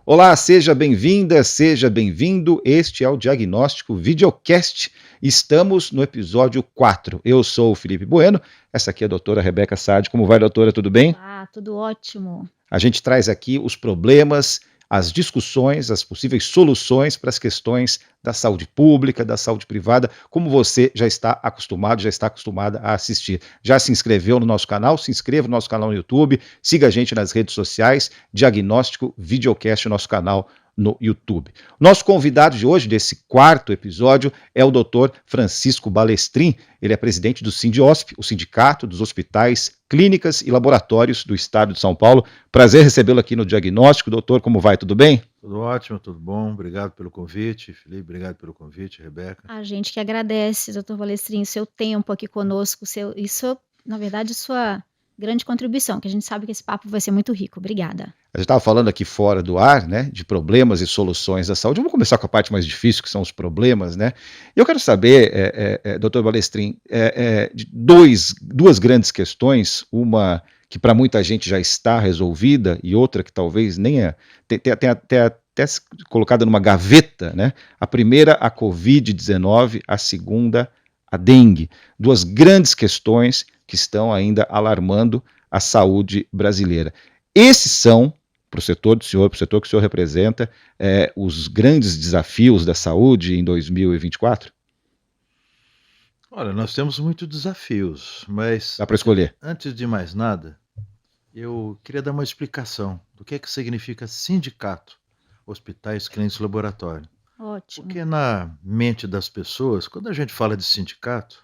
Olá, seja bem-vinda, seja bem-vindo. Este é o Diagnóstico Videocast. Estamos no episódio 4. Eu sou o Felipe Bueno, essa aqui é a doutora Rebeca Saad. Como vai, doutora? Tudo bem? Olá, tudo ótimo. A gente traz aqui os problemas, as discussões, as possíveis soluções para as questões da saúde pública, da saúde privada, como você já está acostumado, já está acostumada a assistir. Já se inscreveu no nosso canal? Se inscreva no nosso canal no YouTube, siga a gente nas redes sociais, Diagnóstico Videocast, nosso canal no YouTube. Nosso convidado de hoje, desse quarto episódio, é o Dr. Francisco Balestrin. Ele é presidente do Sindiosp, o Sindicato dos Hospitais, Clínicas e Laboratórios do Estado de São Paulo. Prazer recebê-lo aqui no Diagnóstico. Doutor, como vai? Tudo bem? Tudo ótimo, tudo bom. Obrigado pelo convite, Felipe. Obrigado pelo convite, Rebeca. A gente que agradece, doutor Balestrin, seu tempo aqui conosco, na verdade, sua grande contribuição, que a gente sabe que esse papo vai ser muito rico. Obrigada. A gente estava falando aqui fora do ar, né, de problemas e soluções da saúde. Vamos começar com a parte mais difícil, que são os problemas, né? E eu quero saber, doutor Balestrin, de duas grandes questões, uma que para muita gente já está resolvida e outra que talvez nem tenha até colocada numa gaveta, né? A primeira, a Covid-19, a segunda, a dengue. Duas grandes questões que estão ainda alarmando a saúde brasileira. Esses são, para o setor do senhor, para o setor que o senhor representa, os grandes desafios da saúde em 2024? Olha, nós temos muitos desafios, mas Dá para escolher. Antes de mais nada, eu queria dar uma explicação do que significa sindicato, hospitais, clínicas e laboratório. Ótimo. Porque na mente das pessoas, quando a gente fala de sindicato,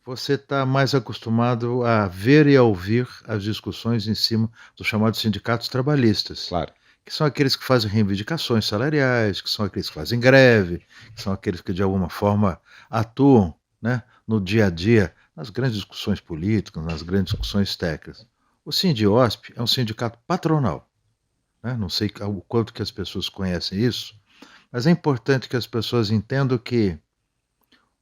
você está mais acostumado a ver e a ouvir as discussões em cima dos chamados sindicatos trabalhistas. Claro. Que são aqueles que fazem reivindicações salariais, que são aqueles que fazem greve, que são aqueles que de alguma forma atuam, né, no dia a dia, nas grandes discussões políticas, nas grandes discussões técnicas. O Sindiosp é um sindicato patronal, né? Não sei o quanto que as pessoas conhecem isso, mas é importante que as pessoas entendam que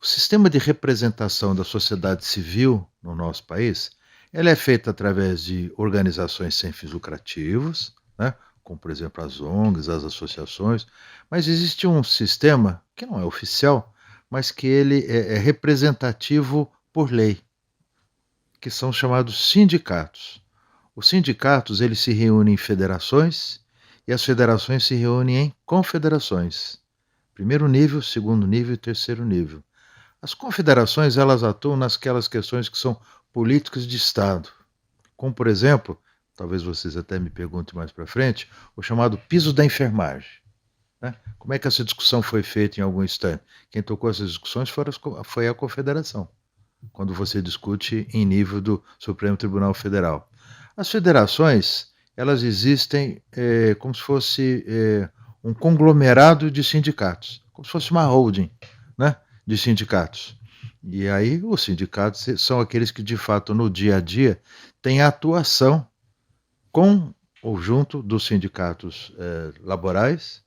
o sistema de representação da sociedade civil no nosso país, ele é feito através de organizações sem fins lucrativos, né? Como, por exemplo, as ONGs, as associações, mas existe um sistema que não é oficial, mas que ele é representativo por lei, que são chamados sindicatos. Os sindicatos, eles se reúnem em federações e as federações se reúnem em confederações. Primeiro nível, segundo nível e terceiro nível. As confederações, elas atuam nasquelas questões que são políticas de Estado, como, por exemplo, talvez vocês até me perguntem mais para frente, o chamado piso da enfermagem, né? Como é que essa discussão foi feita em algum instante? Quem tocou essas discussões foi a Confederação, quando você discute em nível do Supremo Tribunal Federal. As federações, elas existem como se fosse um conglomerado de sindicatos, como se fosse uma holding, né, de sindicatos. E aí os sindicatos são aqueles que, de fato, no dia a dia, têm atuação com ou junto dos sindicatos laborais,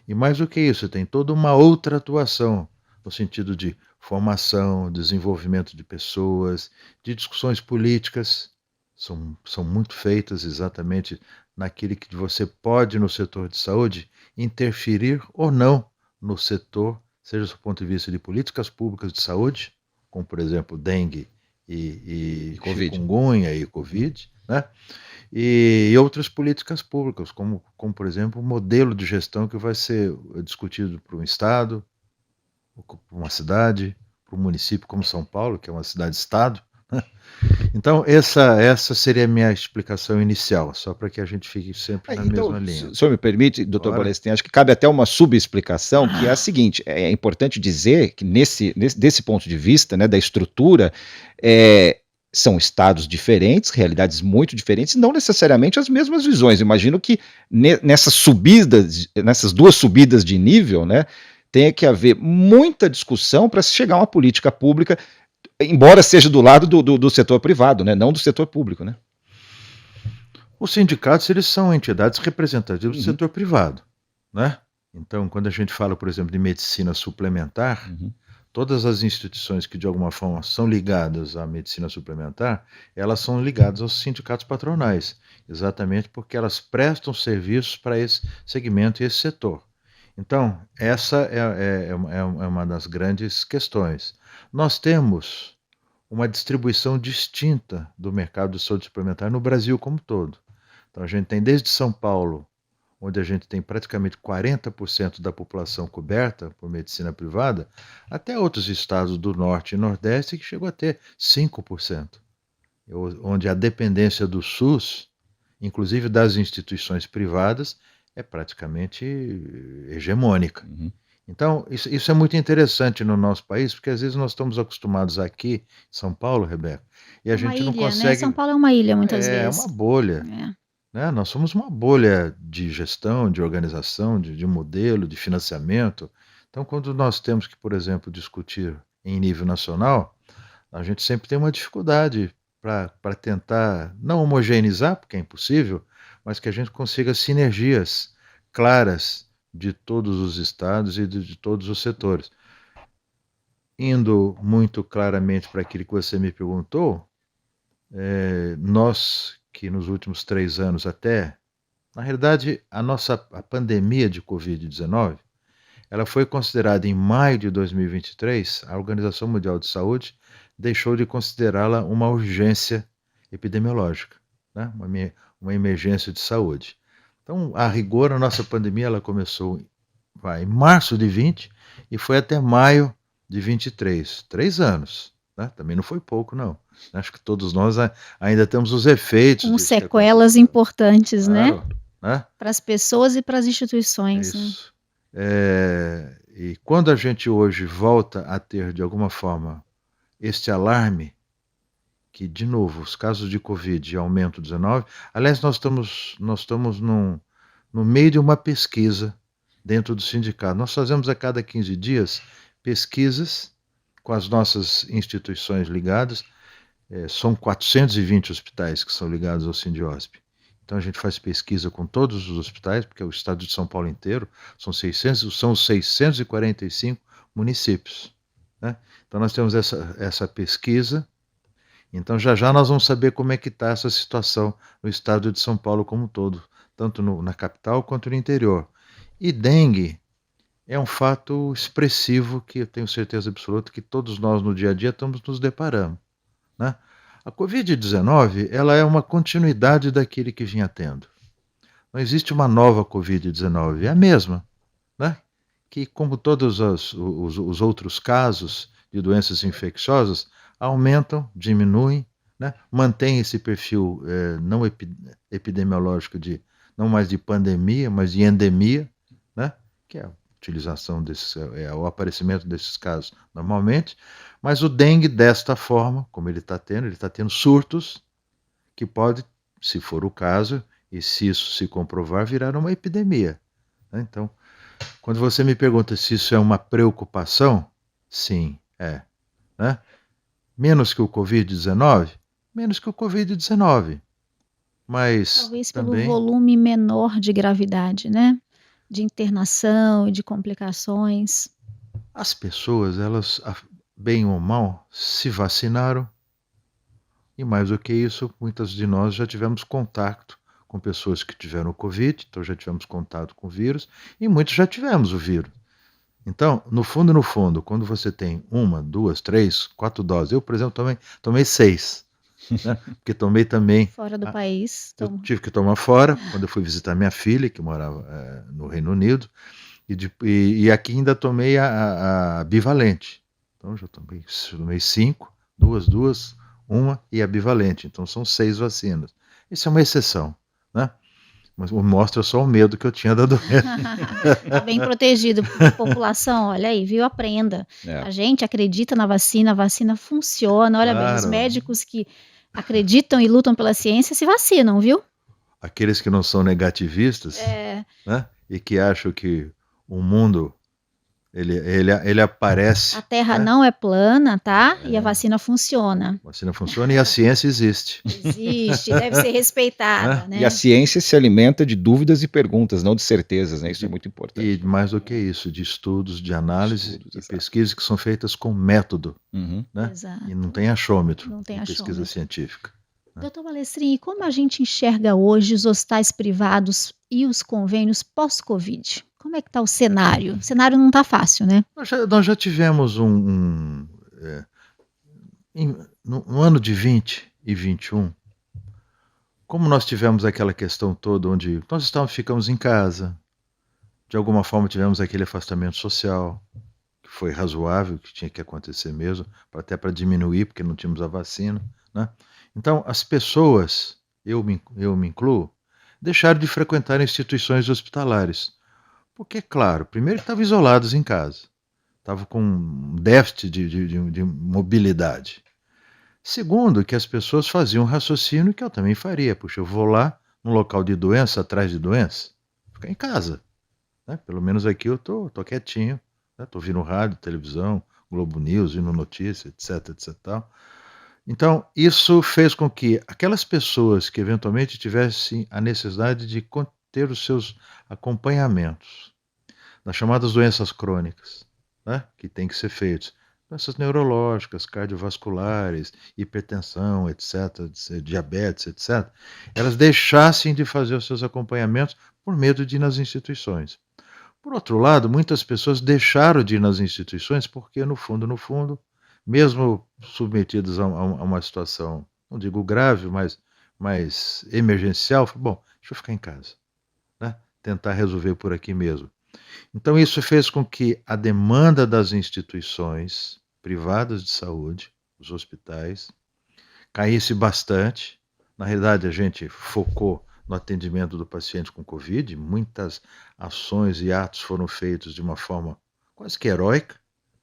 e mais do que isso, tem toda uma outra atuação, no sentido de formação, desenvolvimento de pessoas, de discussões políticas, são muito feitas exatamente naquilo que você pode, no setor de saúde, interferir ou não no setor, seja do ponto de vista de políticas públicas de saúde, como, por exemplo, dengue e chikungunya e Covid, né? E outras políticas públicas, como, por exemplo, o modelo de gestão que vai ser discutido para um estado, para uma cidade, para um município como São Paulo, que é uma cidade-estado, né? Então, essa seria a minha explicação inicial, só para que a gente fique sempre na mesma linha. Se o senhor me permite, doutor Balestrin, acho que cabe até uma subexplicação, que é a seguinte: é importante dizer que desse ponto de vista, né, da estrutura, são estados diferentes, realidades muito diferentes, não necessariamente as mesmas visões. Imagino que nessas duas subidas de nível, né, tenha que haver muita discussão para se chegar a uma política pública, embora seja do lado do setor privado, né, não do setor público, né? Os sindicatos, eles são entidades representativas do setor privado, né? Então, quando a gente fala, por exemplo, de medicina suplementar, todas as instituições que de alguma forma são ligadas à medicina suplementar, elas são ligadas aos sindicatos patronais, exatamente porque elas prestam serviços para esse segmento e esse setor. Então, essa é uma das grandes questões. Nós temos uma distribuição distinta do mercado de saúde suplementar no Brasil como um todo. Então, a gente tem desde São Paulo, onde a gente tem praticamente 40% da população coberta por medicina privada, até outros estados do Norte e Nordeste que chegou a ter 5%, onde a dependência do SUS, inclusive das instituições privadas, é praticamente hegemônica. Uhum. Então, isso é muito interessante no nosso país, porque às vezes nós estamos acostumados aqui em São Paulo, Rebeca, e a É uma gente não ilha, né? consegue... São Paulo é uma ilha muitas É vezes. uma bolha. É. Né? Nós somos uma bolha de gestão, de organização, de modelo, de financiamento. Então, quando nós temos que, por exemplo, discutir em nível nacional, a gente sempre tem uma dificuldade para tentar não homogeneizar, porque é impossível, mas que a gente consiga sinergias claras de todos os estados e de todos os setores. Indo muito claramente para aquilo que você me perguntou, nós que nos últimos 3 anos até, na realidade, a pandemia de Covid-19, ela foi considerada em maio de 2023, a Organização Mundial de Saúde deixou de considerá-la uma urgência epidemiológica, né? Uma emergência de saúde. Então, a rigor, a nossa pandemia ela começou em março de 20 e foi até maio de 23, 3 anos. Né? Também não foi pouco, não. Acho que todos nós ainda temos os efeitos. Com sequelas importantes, claro, né? Para as pessoas e para as instituições. Isso. Né? E quando a gente hoje volta a ter, de alguma forma, este alarme, que, de novo, os casos de Covid aumentam 19, aliás, nós estamos no meio de uma pesquisa dentro do sindicato. Nós fazemos a cada 15 dias pesquisas com as nossas instituições ligadas. São 420 hospitais que são ligados ao Sindiosp. Então a gente faz pesquisa com todos os hospitais, porque é o estado de São Paulo inteiro, são 645 municípios. Né? Então nós temos essa pesquisa. Então já nós vamos saber como é que está essa situação no estado de São Paulo como um todo, tanto na capital quanto no interior. E dengue é um fato expressivo que eu tenho certeza absoluta que todos nós no dia a dia estamos nos deparando. Né? A Covid-19 ela é uma continuidade daquele que vinha tendo. Não existe uma nova Covid-19, é a mesma. Né? Que, como todos os outros casos de doenças infecciosas, aumentam, diminuem, né? Mantém esse perfil não epidemiológico, não mais de pandemia, mas de endemia, né? Que é a utilização o aparecimento desses casos normalmente, mas o dengue desta forma, como ele está tendo surtos que pode, se for o caso, e se isso se comprovar, virar uma epidemia. Né? Então, quando você me pergunta se isso é uma preocupação, sim, é. Né? Menos que o Covid-19? Menos que o Covid-19. Mas talvez também... pelo volume menor de gravidade, né? De internação e de complicações. As pessoas, elas, bem ou mal, se vacinaram. E mais do que isso, muitas de nós já tivemos contato com pessoas que tiveram o Covid, então já tivemos contato com o vírus, e muitos já tivemos o vírus. Então, no fundo, quando você tem 1, 2, 3, 4 doses, eu, por exemplo, tomei 6, né? Porque tomei também... Fora do país. Eu tive que tomar fora, quando eu fui visitar minha filha, que morava no Reino Unido, e aqui ainda tomei a bivalente. Então, já tomei 5, 2, 1 e a bivalente. Então, são 6 vacinas. Isso é uma exceção, né? Mas mostra só o medo que eu tinha da doença. Está bem protegido. População, olha aí, viu? Aprenda. A gente acredita na vacina, a vacina funciona. Olha bem, os médicos que acreditam e lutam pela ciência se vacinam, viu? Aqueles que não são negativistas, né? E que acham que o mundo Ele aparece. A Terra não é plana, tá? E a vacina funciona. A vacina funciona e a ciência existe. Existe, deve ser respeitada, né? E a ciência se alimenta de dúvidas e perguntas, não de certezas, né? Isso é muito importante. E mais do que isso, de estudos, de análise e pesquisas que são feitas com método, né? Exato. E não tem achômetro. Não tem pesquisa achômetro. científica. Doutor Balestrin, como a gente enxerga hoje os hospitais privados e os convênios pós-Covid? Como é que está o cenário? O cenário não está fácil, né? Nós já tivemos no ano de 20 e 21, como nós tivemos aquela questão toda onde nós ficamos em casa, de alguma forma tivemos aquele afastamento social, que foi razoável, que tinha que acontecer mesmo, até para diminuir, porque não tínhamos a vacina, né? Então, as pessoas, eu me incluo, deixaram de frequentar instituições hospitalares. Porque, claro, primeiro estavam isolados em casa, estavam com um déficit de mobilidade. Segundo, que as pessoas faziam um raciocínio que eu também faria. Puxa, eu vou lá no local de doença, atrás de doença, ficar em casa. Né? Pelo menos aqui eu tô quietinho, estou ouvindo rádio, televisão, Globo News, vendo notícias, etc. Tal. Então, isso fez com que aquelas pessoas que eventualmente tivessem a necessidade de ter os seus acompanhamentos das chamadas doenças crônicas, né, que tem que ser feitos, doenças neurológicas, cardiovasculares, hipertensão, etc., diabetes, etc., elas deixassem de fazer os seus acompanhamentos por medo de ir nas instituições. Por outro lado, muitas pessoas deixaram de ir nas instituições porque, no fundo, mesmo submetidas a uma situação, não digo grave, mas emergencial, bom, deixa eu ficar em casa, né? Tentar resolver por aqui mesmo. Então isso fez com que a demanda das instituições privadas de saúde, os hospitais, caísse bastante. Na realidade, a gente focou no atendimento do paciente com Covid, muitas ações e atos foram feitos de uma forma quase que heróica,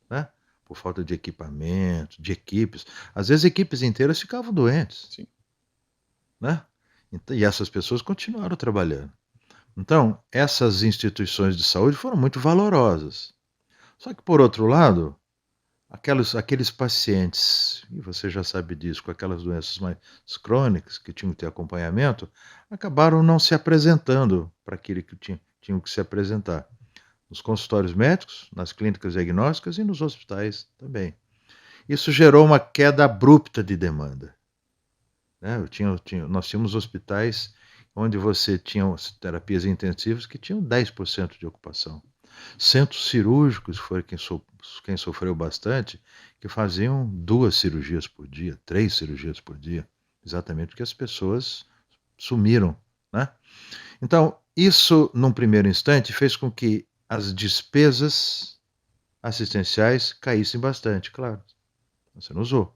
né? Por falta de equipamento, de equipes. Às vezes equipes inteiras ficavam doentes. Sim. Né? E essas pessoas continuaram trabalhando. Então, essas instituições de saúde foram muito valorosas. Só que, por outro lado, aqueles pacientes, e você já sabe disso, com aquelas doenças mais crônicas, que tinham que ter acompanhamento, acabaram não se apresentando para aquele que tinham que se apresentar. Nos consultórios médicos, nas clínicas diagnósticas e nos hospitais também. Isso gerou uma queda abrupta de demanda. Né? Nós tínhamos hospitais onde você tinha terapias intensivas que tinham 10% de ocupação. Centros cirúrgicos, foi quem sofreu bastante, que faziam 2 cirurgias por dia, 3 cirurgias por dia, exatamente porque as pessoas sumiram. Né? Então, isso, num primeiro instante, fez com que as despesas assistenciais caíssem bastante, claro. Você não usou.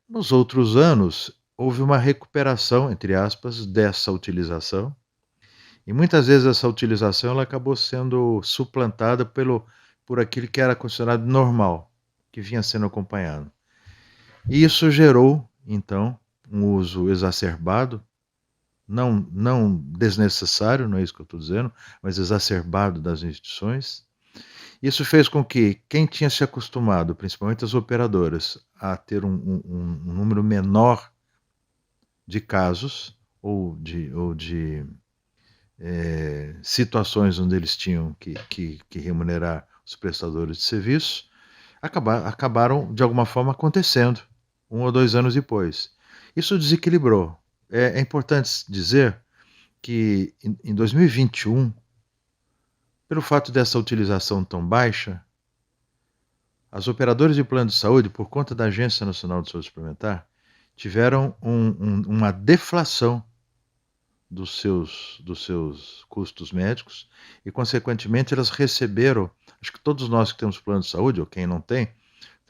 Nos outros anos, houve uma recuperação, entre aspas, dessa utilização, e muitas vezes essa utilização ela acabou sendo suplantada por aquilo que era considerado normal, que vinha sendo acompanhado. E isso gerou, então, um uso exacerbado, não desnecessário, não é isso que eu estou dizendo, mas exacerbado das instituições. Isso fez com que quem tinha se acostumado, principalmente as operadoras, a ter um número menor de casos ou de situações onde eles tinham que remunerar os prestadores de serviço, acabaram de alguma forma acontecendo 1 ou 2 anos depois. Isso desequilibrou. É importante dizer que em 2021, pelo fato dessa utilização tão baixa, as operadoras de plano de saúde, por conta da Agência Nacional de Saúde Suplementar, tiveram uma deflação dos seus custos médicos e, consequentemente, elas receberam, acho que todos nós que temos plano de saúde, ou quem não tem,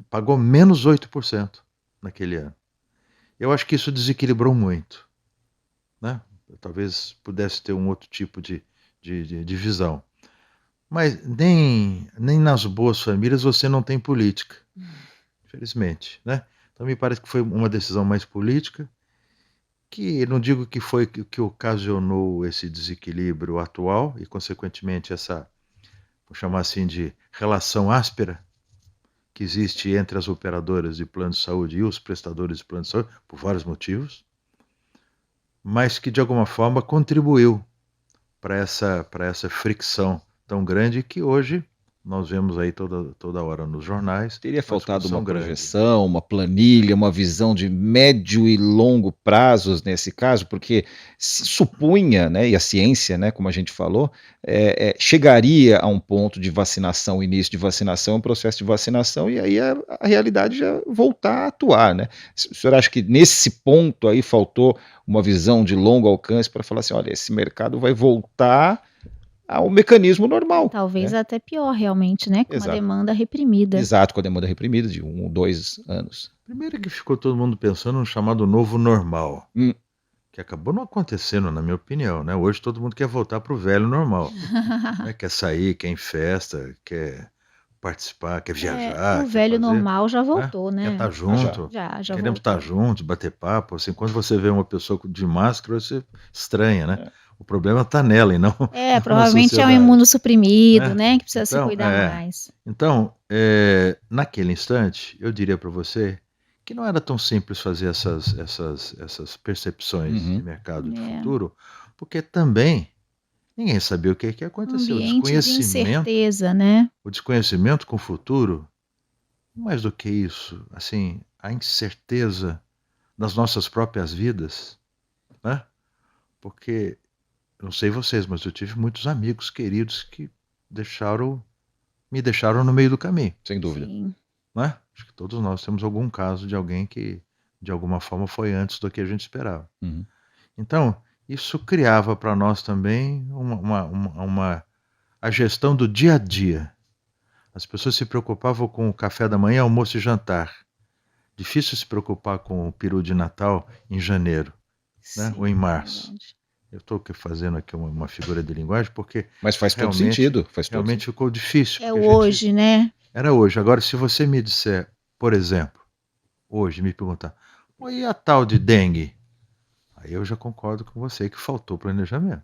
pagou menos 8% naquele ano. Eu acho que isso desequilibrou muito. Né? Talvez pudesse ter um outro tipo de visão. Mas nem nas boas famílias você não tem política, infelizmente. Né? Então me parece que foi uma decisão mais política, que não digo que foi que ocasionou esse desequilíbrio atual e, consequentemente, essa vou chamar assim de relação áspera, que existe entre as operadoras de plano de saúde e os prestadores de plano de saúde, por vários motivos, mas que de alguma forma contribuiu para essa fricção tão grande que hoje nós vemos aí toda hora nos jornais. Teria faltado uma projeção, uma planilha, uma visão de médio e longo prazos nesse caso, porque se supunha, né, e a ciência, né, como a gente falou, chegaria a um ponto de vacinação, início de vacinação, um processo de vacinação, e aí a realidade já voltar a atuar, né? O senhor acha que nesse ponto aí faltou uma visão de longo alcance para falar assim, olha, esse mercado vai voltar ao mecanismo normal. Talvez até pior, realmente, né? Com uma demanda reprimida. Exato, com a demanda reprimida de 1 ou 2 anos. Primeiro que ficou todo mundo pensando no chamado novo normal, que acabou não acontecendo, na minha opinião, né? Hoje todo mundo quer voltar para o velho normal. Né? Quer sair, quer ir em festa, quer participar, quer viajar. O velho normal já voltou, né? Quer estar junto. Já Queremos voltou. estar juntos, bater papo. Assim, quando você vê uma pessoa de máscara, você estranha, né? O problema está nela e não. Provavelmente é um imunossuprimido, né? Que precisa se cuidar mais. Então, naquele instante, eu diria para você que não era tão simples fazer essas percepções de mercado de futuro, porque também ninguém sabia o que ia acontecer. O desconhecimento, de incerteza, né? O desconhecimento com o futuro, mais do que isso, assim, a incerteza das nossas próprias vidas, né? Porque não sei vocês, mas eu tive muitos amigos queridos que me deixaram no meio do caminho. Sem dúvida. Sim. Né? Acho que todos nós temos algum caso de alguém que, de alguma forma, foi antes do que a gente esperava. Então, isso criava para nós também a gestão do dia a dia. As pessoas se preocupavam com o café da manhã, almoço e jantar. Difícil se preocupar com o peru de Natal em janeiro, né? Ou em março. Eu estou fazendo aqui uma figura de linguagem porque... Mas faz todo sentido. Realmente ficou difícil. Hoje, né? Era hoje. Agora, se você me disser, por exemplo, hoje, me perguntar, e a tal de dengue? Aí eu já concordo com você que faltou planejamento.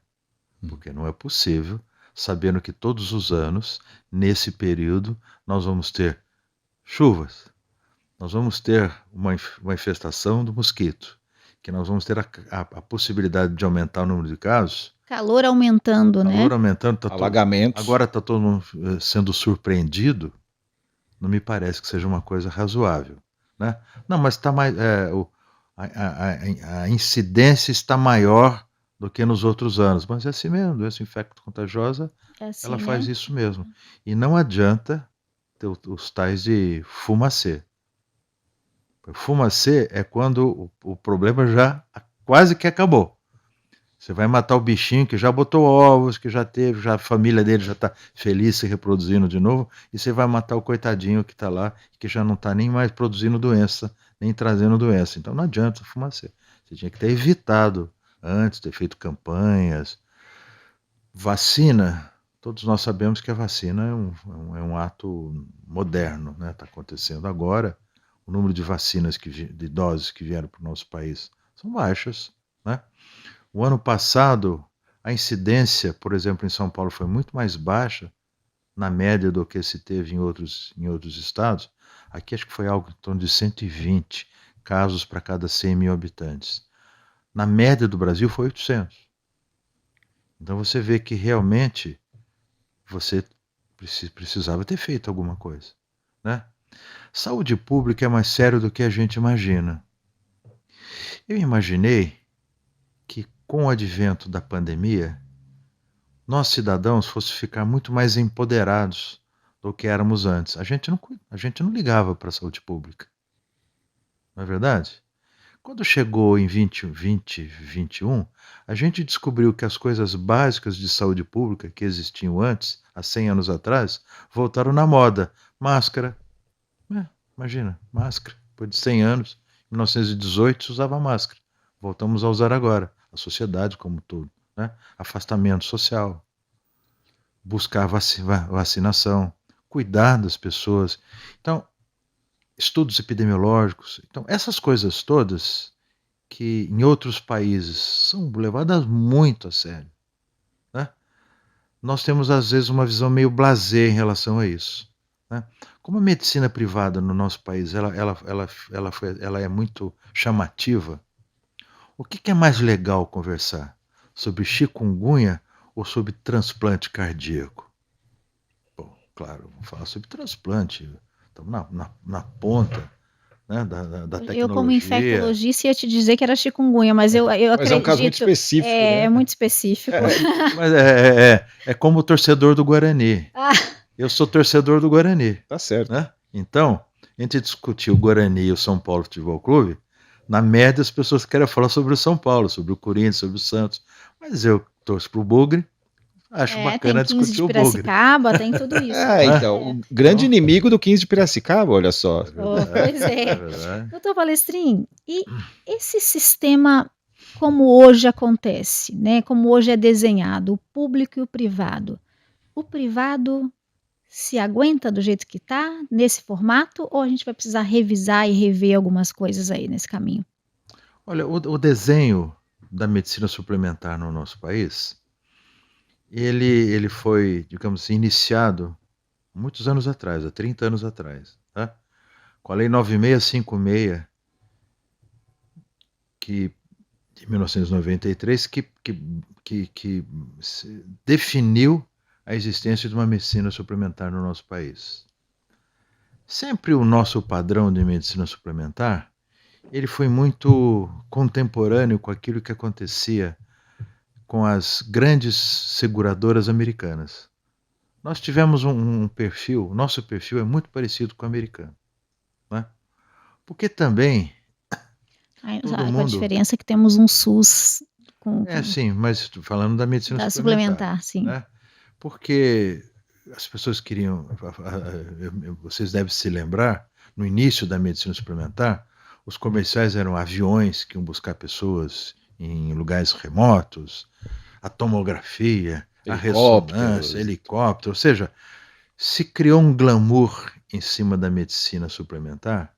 Porque não é possível, sabendo que todos os anos, nesse período, nós vamos ter chuvas, nós vamos ter uma infestação do mosquito, que nós vamos ter a possibilidade de aumentar o número de casos. Calor aumentando, né? Calor aumentando. Alagamentos. Agora está todo mundo sendo surpreendido. Não me parece que seja uma coisa razoável, né? Não, mas está mais, a incidência está maior do que nos outros anos. Mas é assim mesmo, doença infecto-contagiosa, ela faz isso mesmo. E não adianta ter os tais de fumacê. Fumacê é quando o problema já quase que acabou. Você vai matar o bichinho que já botou ovos, que já teve, já a família dele já está feliz se reproduzindo de novo, e você vai matar o coitadinho que está lá, que já não está nem mais produzindo doença, nem trazendo doença. Então não adianta fumacê. Você tinha que ter evitado antes, ter feito campanhas. Vacina, todos nós sabemos que a vacina é um ato moderno, né? Está acontecendo agora. O número de vacinas, de doses que vieram para o nosso país são baixas, né? O ano passado, a incidência, por exemplo, em São Paulo foi muito mais baixa, na média, do que se teve em outros estados. Aqui acho que foi algo em torno de 120 casos para cada 100 mil habitantes. Na média do Brasil foi 800. Então você vê que realmente você precisava ter feito alguma coisa, né? Saúde pública é mais sério do que a gente imagina. Eu imaginei que com o advento da pandemia, nós cidadãos fossem ficar muito mais empoderados do que éramos antes. A gente não ligava para a saúde pública. Não é verdade? Quando chegou em 2021, a gente descobriu que as coisas básicas de saúde pública que existiam antes, há 100 anos atrás, voltaram na moda. Máscara. Imagina, máscara. Depois de 100 anos, em 1918 se usava máscara. Voltamos a usar agora, a sociedade como um todo, né? Afastamento social, buscar vacinação, cuidar das pessoas. Então, estudos epidemiológicos. Então, essas coisas todas que em outros países são levadas muito a sério, né? nós temos às vezes uma visão meio blasé em relação a isso, né? Como a medicina privada no nosso país ela é muito chamativa, o que é mais legal conversar? Sobre chikungunya ou sobre transplante cardíaco? Bom, claro, vamos falar sobre transplante, estamos na ponta, né, da Eu, como tecnologia. infectologista, ia te dizer que era chikungunya, mas eu acredito... Mas é um caso muito específico, né? É muito específico. Mas é como o torcedor do Guarani. Eu sou torcedor do Guarani. Tá certo. Né? Então, a gente discutiu o Guarani e o São Paulo Futebol Clube. Na média, as pessoas querem falar sobre o São Paulo, sobre o Corinthians, sobre o Santos. Mas eu torço pro Bugre. Acho bacana tem 15 discutir de o Bugre. Piracicaba, tem tudo isso. Então, o grande inimigo do 15 de Piracicaba, olha só. Pois é. verdade. Doutor Balestrin, e esse sistema, como hoje acontece, né? Como hoje é desenhado, o público e o privado se aguenta do jeito que está, nesse formato, ou a gente vai precisar revisar e rever algumas coisas aí nesse caminho? Olha, o desenho da medicina suplementar no nosso país, ele foi, digamos assim, iniciado muitos anos atrás, há 30 anos atrás, tá? Com a Lei 9656, de 1993, que definiu a existência de uma medicina suplementar no nosso país. Sempre o nosso padrão de medicina suplementar, ele foi muito contemporâneo com aquilo que acontecia com as grandes seguradoras americanas. Nós tivemos um perfil, nosso perfil é muito parecido com o americano, né? Porque também com a diferença que temos um SUS sim, mas falando da medicina suplementar, sim. Né? Porque as pessoas queriam, vocês devem se lembrar, no início da medicina suplementar, os comerciais eram aviões que iam buscar pessoas em lugares remotos, a tomografia, a ressonância, helicóptero, ou seja, se criou um glamour em cima da medicina suplementar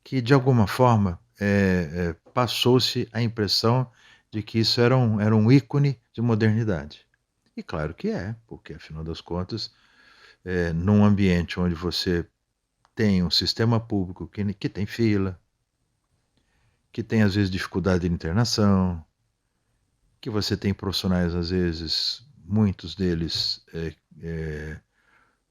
que, de alguma forma, passou-se a impressão de que isso era um ícone de modernidade. E claro que porque, afinal das contas, num ambiente onde você tem um sistema público que tem fila, que tem, às vezes, dificuldade de internação, que você tem profissionais, às vezes, muitos deles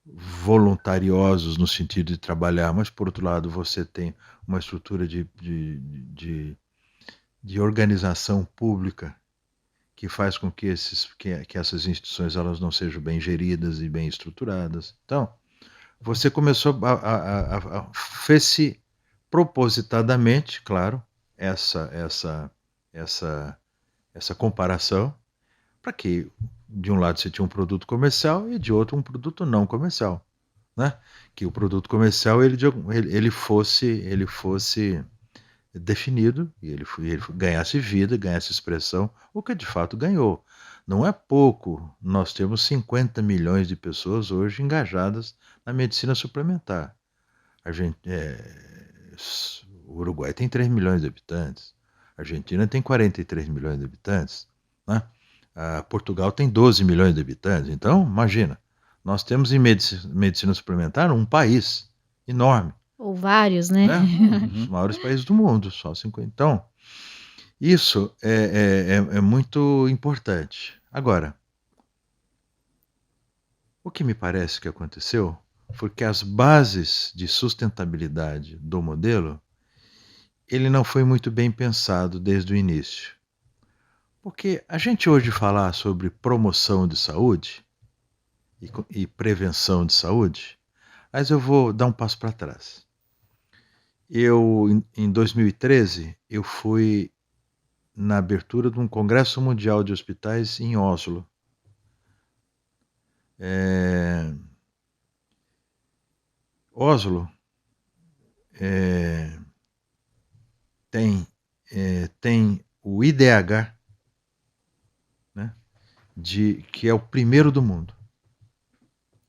voluntariosos no sentido de trabalhar, mas, por outro lado, você tem uma estrutura de organização pública que faz com que essas instituições elas não sejam bem geridas e bem estruturadas. Então, você começou fez-se propositadamente, claro, essa comparação, para que de um lado você tinha um produto comercial e de outro um produto não comercial, né? Que o produto comercial ele fosse definido e ele ganhasse vida, ganhasse expressão, o que de fato ganhou. Não é pouco, nós temos 50 milhões de pessoas hoje engajadas na medicina suplementar. O Uruguai tem 3 milhões de habitantes, a Argentina tem 43 milhões de habitantes, né? Portugal tem 12 milhões de habitantes. Então, imagina, nós temos em medicina suplementar um país enorme. Ou vários, né? Os maiores países do mundo, só 50. Então, isso é muito importante. Agora, o que me parece que aconteceu foi que as bases de sustentabilidade do modelo, ele não foi muito bem pensado desde o início. Porque a gente hoje falar sobre promoção de saúde e prevenção de saúde, mas eu vou dar um passo para trás. Em 2013, eu fui na abertura de um Congresso Mundial de Hospitais em Oslo. Oslo tem o IDH, né, que é o primeiro do mundo.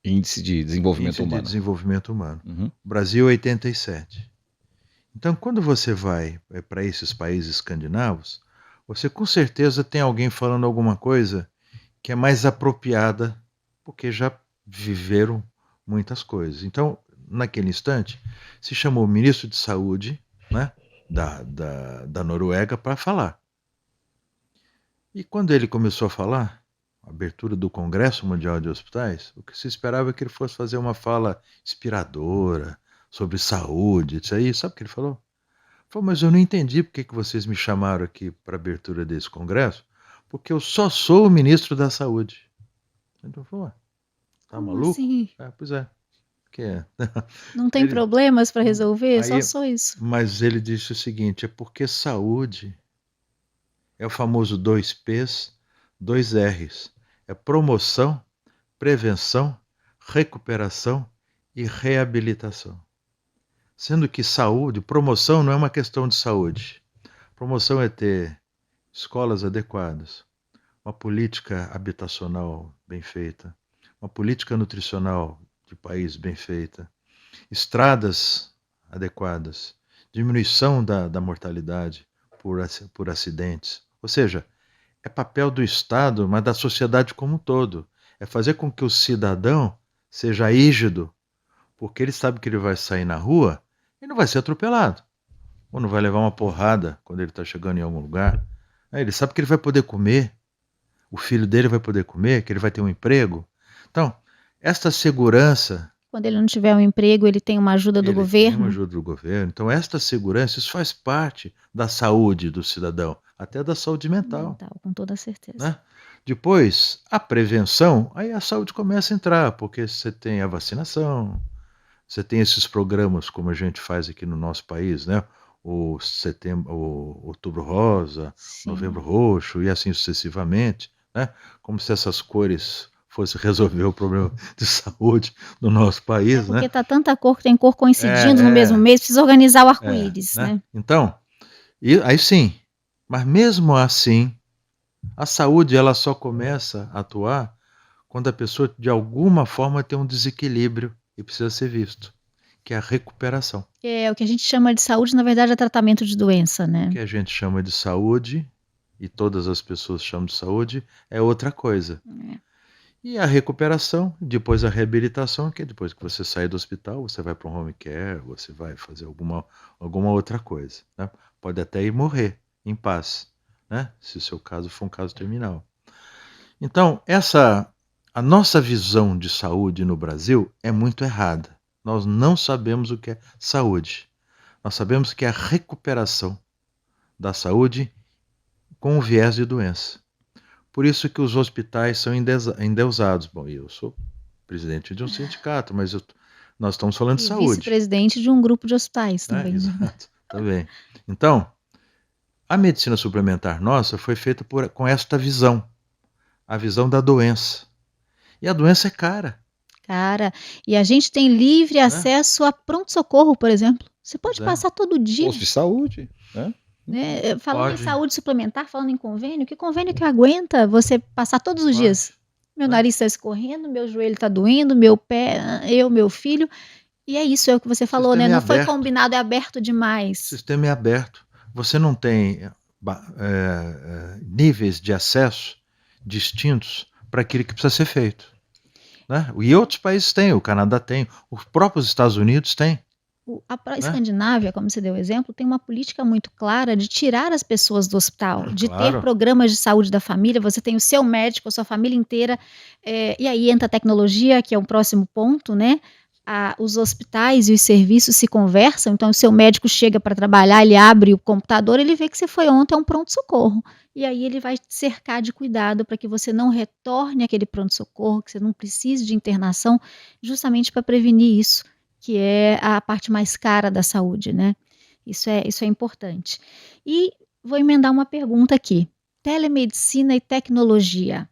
Índice de Desenvolvimento Humano. Uhum. O Brasil 87. Então, quando você vai para esses países escandinavos, você com certeza tem alguém falando alguma coisa que é mais apropriada, porque já viveram muitas coisas. Então, naquele instante, se chamou o ministro de Saúde, né, da Noruega para falar. E quando ele começou a falar, a abertura do Congresso Mundial de Hospitais, o que se esperava é que ele fosse fazer uma fala inspiradora sobre saúde, isso aí. Sabe o que ele falou? Ele falou, mas eu não entendi por que vocês me chamaram aqui para a abertura desse congresso, porque eu só sou o ministro da Saúde. Então, falou, tá maluco? Assim? Pois é. Que não tem problemas para resolver, só isso. Mas ele disse o seguinte, é porque saúde é o famoso 2 P's, 2 R's. É promoção, prevenção, recuperação e reabilitação. Sendo que saúde, promoção não é uma questão de saúde. Promoção é ter escolas adequadas, uma política habitacional bem feita, uma política nutricional de país bem feita, estradas adequadas, diminuição da mortalidade por acidentes. Ou seja, é papel do Estado, mas da sociedade como um todo. É fazer com que o cidadão seja rígido, porque ele sabe que ele vai sair na rua e não vai ser atropelado, ou não vai levar uma porrada quando ele está chegando em algum lugar. Ele sabe que ele vai poder comer, o filho dele vai poder comer, que ele vai ter um emprego. Então, esta segurança... Quando ele não tiver um emprego, ele tem uma ajuda do governo. Tem uma ajuda do governo. Então, esta segurança, isso faz parte da saúde do cidadão, até da saúde mental. Com toda certeza. Né? Depois, a prevenção, aí a saúde começa a entrar, porque você tem a vacinação, você tem esses programas como a gente faz aqui no nosso país, né? O Outubro Rosa, Sim. Novembro Roxo e assim sucessivamente, né? Como se essas cores fossem resolver o problema de saúde do nosso país, porque né? Tá tanta cor que tem cor coincidindo no mesmo mês, precisa organizar o arco-íris, né? Então, aí sim, mas mesmo assim, a saúde ela só começa a atuar quando a pessoa de alguma forma tem um desequilíbrio e precisa ser visto, que é a recuperação. O que a gente chama de saúde, na verdade, é tratamento de doença, né? O que a gente chama de saúde, e todas as pessoas chamam de saúde, é outra coisa. E a recuperação, depois a reabilitação, que é depois que você sai do hospital, você vai para um home care, você vai fazer alguma outra coisa. Né? Pode até ir morrer em paz, né? Se o seu caso for um caso terminal. Então, a nossa visão de saúde no Brasil é muito errada. Nós não sabemos o que é saúde. Nós sabemos que é a recuperação da saúde com o viés de doença. Por isso que os hospitais são endeusados. Bom, eu sou presidente de um sindicato, mas nós estamos falando de saúde. Vice-presidente de um grupo de hospitais também. Exato, também. Então, a medicina suplementar nossa foi feita com esta visão, a visão da doença. E a doença é cara. E a gente tem livre acesso a pronto-socorro, por exemplo. Você pode passar todo dia. Posto de saúde, né? Falando em saúde suplementar, falando em convênio, que convênio que aguenta você passar todos os dias? Meu nariz está escorrendo, meu joelho está doendo, meu pé, meu filho. E é isso, é o que você falou, né? Não foi combinado, é aberto demais. O sistema é aberto. Você não tem níveis de acesso distintos para aquilo que precisa ser feito. Né? E outros países têm, o Canadá tem, os próprios Estados Unidos têm. A Escandinávia, como você deu o exemplo, tem uma política muito clara de tirar as pessoas do hospital, de ter programas de saúde da família. Você tem o seu médico, a sua família inteira, e aí entra a tecnologia, que é um próximo ponto, né? Os hospitais e os serviços se conversam, então o seu médico chega para trabalhar, ele abre o computador, ele vê que você foi ontem a um pronto-socorro. E aí ele vai te cercar de cuidado para que você não retorne àquele pronto-socorro, que você não precise de internação, justamente para prevenir isso, que é a parte mais cara da saúde, né? Isso é importante. E vou emendar uma pergunta aqui. Telemedicina e tecnologia,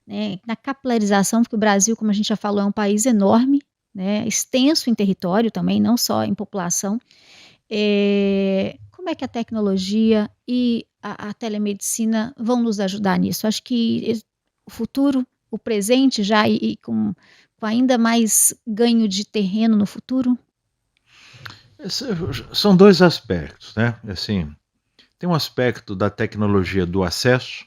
né? Na capilarização, porque o Brasil, como a gente já falou, é um país enorme, né? Extenso em território também, não só em população. Como é que a tecnologia e a telemedicina vão nos ajudar nisso? Acho que o futuro, o presente já e com ainda mais ganho de terreno no futuro? São dois aspectos, né? Assim, tem um aspecto da tecnologia do acesso,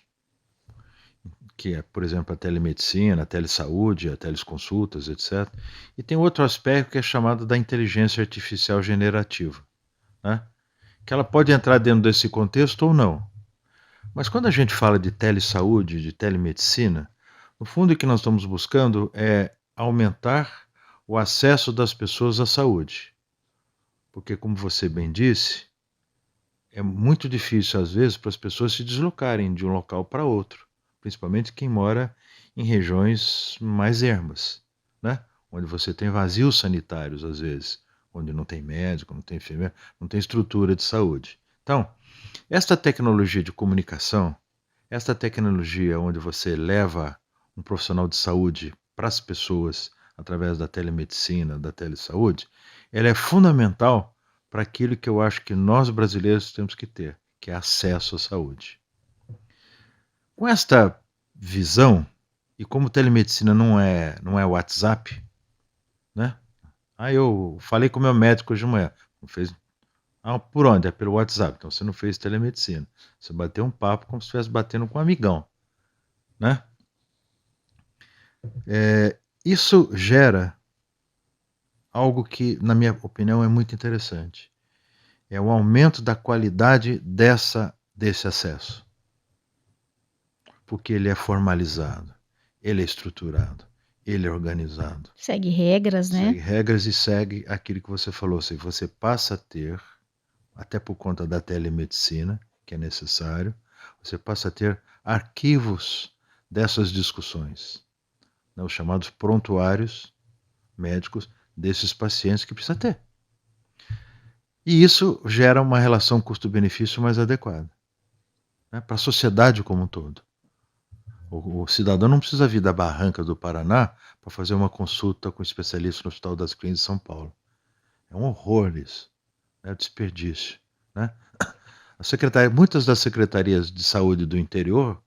que é, por exemplo, a telemedicina, a telesaúde, a teleconsultas, etc. E tem outro aspecto que é chamado da inteligência artificial generativa, né? Que ela pode entrar dentro desse contexto ou não. Mas quando a gente fala de telesaúde, de telemedicina, no fundo o que nós estamos buscando é aumentar o acesso das pessoas à saúde. Porque, como você bem disse, é muito difícil, às vezes, para as pessoas se deslocarem de um local para outro, principalmente quem mora em regiões mais ermas, né? Onde você tem vazios sanitários, às vezes, onde não tem médico, não tem enfermeiro, não tem estrutura de saúde. Então, esta tecnologia de comunicação, esta tecnologia onde você leva um profissional de saúde para as pessoas através da telemedicina, da telesaúde, ela é fundamental para aquilo que eu acho que nós brasileiros temos que ter, que é acesso à saúde. Com esta visão, e como telemedicina não é WhatsApp, né? Eu falei com o meu médico hoje de manhã, não fez. Por onde? É pelo WhatsApp. Então você não fez telemedicina. Você bateu um papo como se estivesse batendo com um amigão, né? Isso gera algo que, na minha opinião, é muito interessante. É o aumento da qualidade desse acesso. Porque ele é formalizado, ele é estruturado, ele é organizado. Segue regras, né? Segue regras e segue aquilo que você falou. Se você passa a ter, até por conta da telemedicina, que é necessário, você passa a ter arquivos dessas discussões, né, os chamados prontuários médicos desses pacientes que precisa ter. E isso gera uma relação custo-benefício mais adequada, né, para a sociedade como um todo. O cidadão não precisa vir da Barranca do Paraná para fazer uma consulta com um especialista no Hospital das Clínicas de São Paulo. É um horror isso. É desperdício, né? Muitas das secretarias de saúde do interior,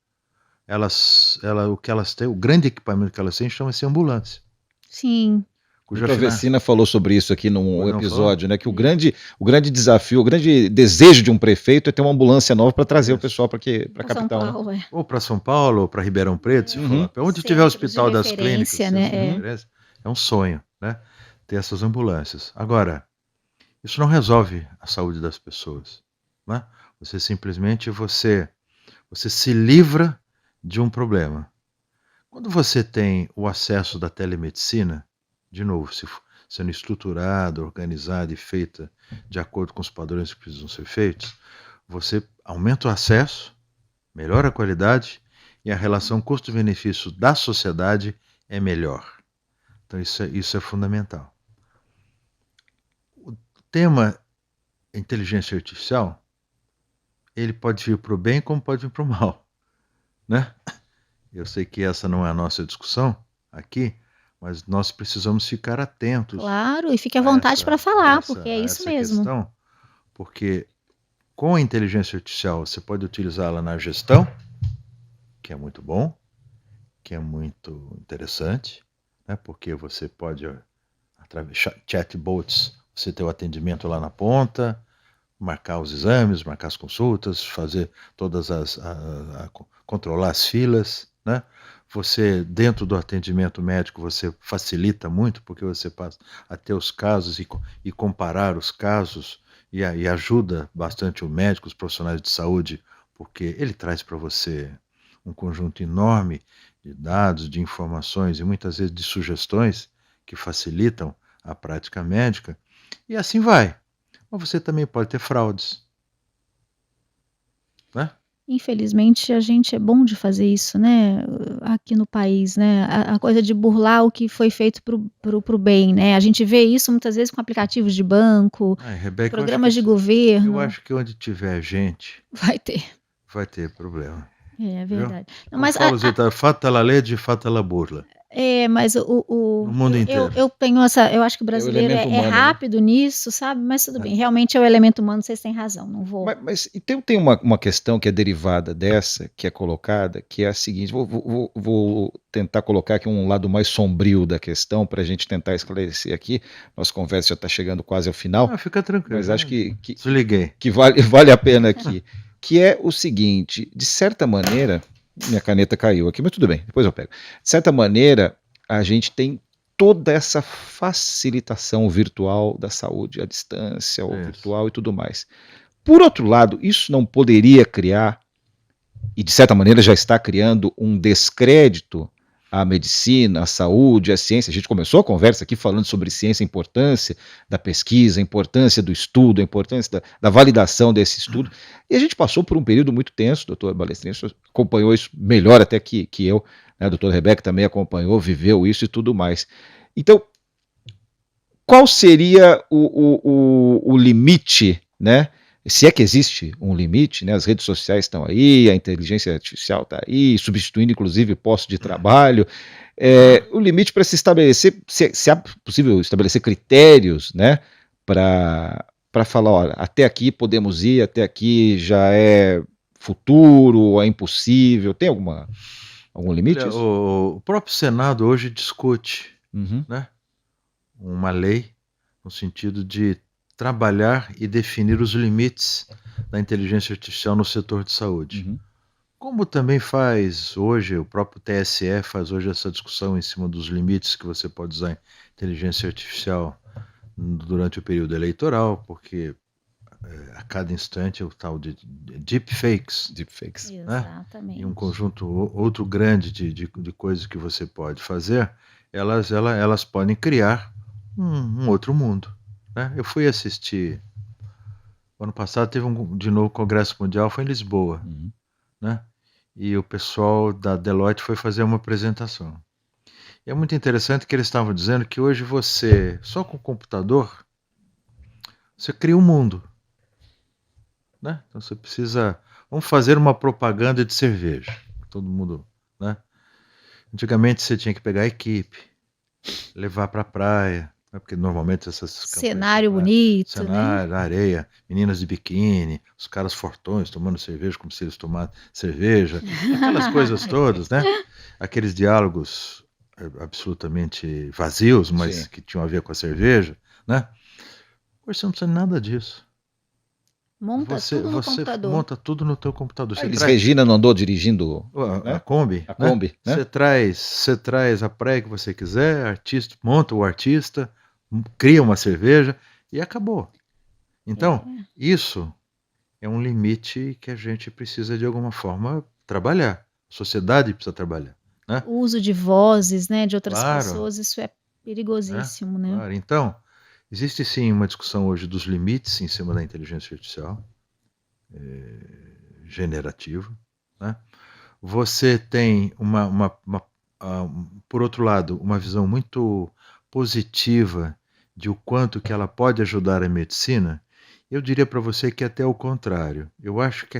o que elas têm, o grande equipamento que elas têm, chama-se ambulância. Sim. O doutor Vecina falou sobre isso aqui num episódio, né? Que o grande desafio, o grande desejo de um prefeito é ter uma ambulância nova para trazer o pessoal para a capital. São Paulo, Ou para São Paulo, ou para Ribeirão Preto, se for. Onde tiver o Hospital das Clínicas, né? É um sonho, né? Ter essas ambulâncias. Agora, isso não resolve a saúde das pessoas, né? Você simplesmente você se livra de um problema. Quando você tem o acesso da telemedicina, de novo, sendo estruturada, organizada e feita de acordo com os padrões que precisam ser feitos, você aumenta o acesso, melhora a qualidade e a relação custo-benefício da sociedade é melhor. Então isso é fundamental. O tema inteligência artificial, ele pode vir para o bem como pode vir para o mal, né? Eu sei que essa não é a nossa discussão aqui, mas nós precisamos ficar atentos. Claro, e fique à vontade para falar, porque é isso mesmo. Questão, porque com a inteligência artificial você pode utilizá-la na gestão, que é muito bom, que é muito interessante, né? Porque você pode, através de chatbots, você ter o atendimento lá na ponta, marcar os exames, marcar as consultas, fazer todas controlar as filas, né? Você, dentro do atendimento médico, você facilita muito, porque você passa a ter os casos e comparar os casos, e ajuda bastante o médico, os profissionais de saúde, porque ele traz para você um conjunto enorme de dados, de informações e muitas vezes de sugestões que facilitam a prática médica, e assim vai. Mas você também pode ter fraudes, né? Infelizmente, a gente é bom de fazer isso, né? Aqui no país, né? A coisa de burlar o que foi feito pro bem, né? A gente vê isso muitas vezes com aplicativos de banco, Rebeca, programas de governo. Eu acho que onde tiver gente... Vai ter problema. É verdade. Não, mas fata la legge, fata la burla. Mas no mundo inteiro. Eu tenho eu acho que o brasileiro é rápido, né? Nisso, sabe? Mas tudo bem, realmente é o elemento humano, vocês têm razão, não vou... Mas tem uma questão que é derivada dessa, que é colocada, que é a seguinte, vou tentar colocar aqui um lado mais sombrio da questão, para a gente tentar esclarecer aqui, nossa conversa já está chegando quase ao final. Fica tranquilo. Mas acho que desliguei. Que vale a pena aqui, que é o seguinte, de certa maneira... Minha caneta caiu aqui, mas tudo bem, depois eu pego. De certa maneira, a gente tem toda essa facilitação virtual da saúde, à distância, o virtual e tudo mais. Por outro lado, isso não poderia criar, e de certa maneira já está criando, um descrédito à medicina, à saúde, à ciência. A gente começou a conversa aqui falando sobre ciência, a importância da pesquisa, a importância do estudo, a importância da validação desse estudo. E a gente passou por um período muito tenso, doutor Balestrin, você acompanhou isso melhor até que eu, né? A doutora Rebeca também acompanhou, viveu isso e tudo mais. Então, qual seria o limite, né? Se é que existe um limite, né? As redes sociais estão aí, a inteligência artificial está aí, substituindo inclusive postos de trabalho. O limite para se estabelecer, se é possível estabelecer critérios, né? Para falar, olha, até aqui podemos ir, até aqui já é futuro, é impossível. Tem algum limite? Olha, o próprio Senado hoje discute, né, uma lei no sentido de trabalhar e definir os limites da inteligência artificial no setor de saúde. Como também faz hoje, o próprio TSE faz hoje essa discussão em cima dos limites que você pode usar inteligência artificial durante o período eleitoral, porque a cada instante é o tal de deepfakes. Exatamente. Né? E um conjunto outro grande de coisas que você pode fazer, elas podem criar um outro mundo. Né? Eu fui assistir, ano passado teve de novo Congresso Mundial, foi em Lisboa, né? E o pessoal da Deloitte foi fazer uma apresentação. E é muito interessante que eles estavam dizendo que hoje você, só com o computador, você cria um mundo. Né? Então você precisa, vamos fazer uma propaganda de cerveja, todo mundo, né? Antigamente você tinha que pegar a equipe, levar para a praia, porque normalmente essas cenário bonito, cenário, né? Areia, meninas de biquíni, os caras fortões tomando cerveja como se eles tomassem cerveja, aquelas coisas todas, né? Aqueles diálogos absolutamente vazios, mas Sim. que tinham a ver com a cerveja, né? Hoje você não precisa de nada disso. Monta tudo no computador. Monta tudo no teu computador. Regina não andou dirigindo a Kombi. A Kombi, né? Você traz a praia que você quiser, artista, monta o artista, cria uma cerveja e acabou. Então, isso é um limite que a gente precisa de alguma forma trabalhar. A sociedade precisa trabalhar. Né? O uso de vozes, né, de outras pessoas, isso é perigosíssimo, né? Claro. Então, existe sim uma discussão hoje dos limites em cima da inteligência artificial generativa. Né? Você tem por outro lado, uma visão muito positiva de o quanto que ela pode ajudar a medicina. Eu diria para você que até o contrário. Eu acho que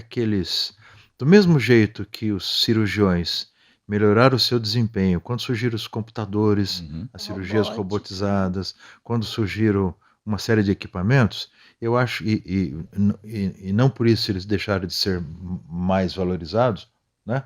do mesmo jeito que os cirurgiões melhoraram o seu desempenho, quando surgiram os computadores, as cirurgias robotizadas, quando surgiram uma série de equipamentos, eu acho, e não por isso eles deixaram de ser mais valorizados, né?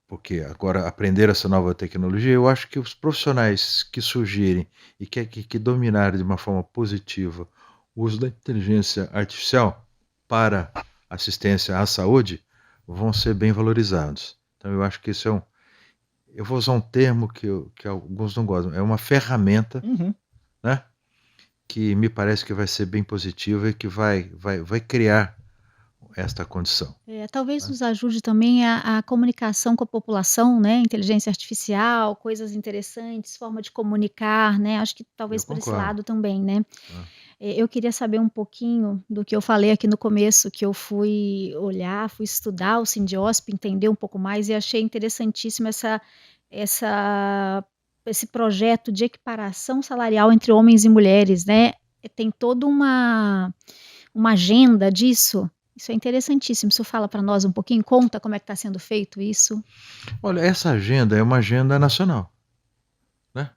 Porque agora aprender essa nova tecnologia, eu acho que os profissionais que surgirem e que dominarem de uma forma positiva o uso da inteligência artificial para assistência à saúde vão ser bem valorizados. Então eu acho que isso eu vou usar um termo que alguns não gostam, é uma ferramenta, né, que me parece que vai ser bem positiva e que vai criar esta condição. Talvez nos ajude também a comunicação com a população, né? Inteligência artificial, coisas interessantes, forma de comunicar, né? Acho que talvez por esse lado também, né? Eu queria saber um pouquinho do que eu falei aqui no começo, que eu fui olhar, fui estudar o Sindiosp, entender um pouco mais e achei interessantíssimo esse projeto de equiparação salarial entre homens e mulheres, né? Tem toda uma agenda disso. Isso é interessantíssimo. Isso fala para nós um pouquinho, conta como é que está sendo feito isso. Olha, essa agenda é uma agenda nacional, né?